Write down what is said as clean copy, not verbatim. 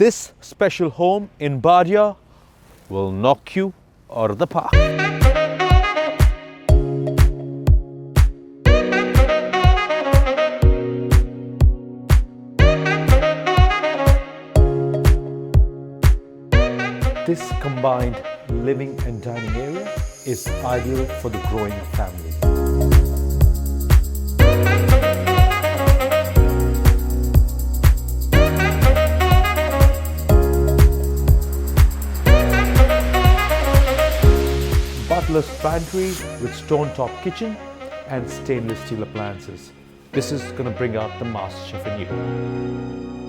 This special home in Bardia will knock you out of the park. This combined living and dining area is ideal for the growing family. Butler's pantry with stone-top kitchen and stainless steel appliances. This is going to bring out the master chef in you.